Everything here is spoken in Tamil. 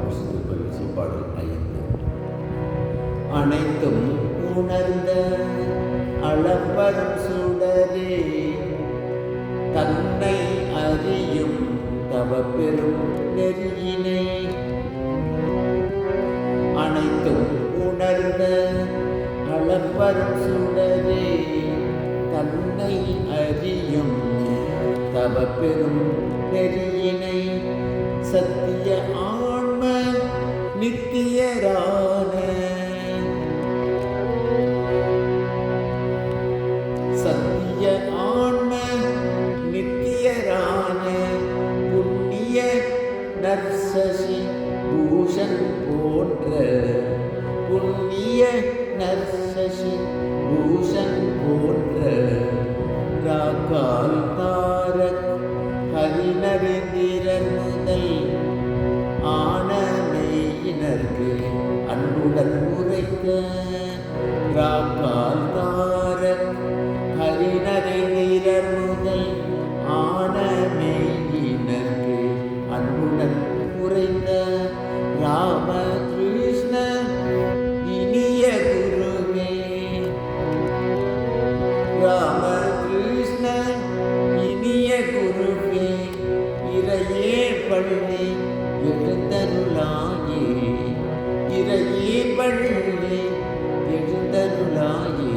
பரிசுத்த பயிற்சி பாடல் 5. அனைத்தும் உணர்ந்த அளப்பரும் சுடரே, தன்னை அறியும் தவப்பெரும் நெறியினை. அனைத்தும் உணர்ந்த அளப்பரும் சுடரே, தன்னை அறியும் தவப்பெரும் நெறியினை. சத்திய ஆன்ம நித்தியரான சத்திய ஆன்ம நித்தியரான புண்ணிய நர்சசி பூஷன் போன்ற புண்ணிய நர்சசி பூஷன் போன்ற ராக்கால் தாரக் ஹரிநரேந்திரர் முதல் ஆனமேயினர்க்கு அன்புடன் உரைக்க. ராக்கால் தாரக் ஹரிநரேந்திரர் முதல் ஆனமேயினர்க்கு அன்புடன் உரைத்த ராமகிருஷ்ண இனிய குருவே. ராமகிருஷ்ண இனிய குருவே, இறையே பள்ளி எழுந்தருளாயே, இறையே பள்ளி எழுந்தருளாயே.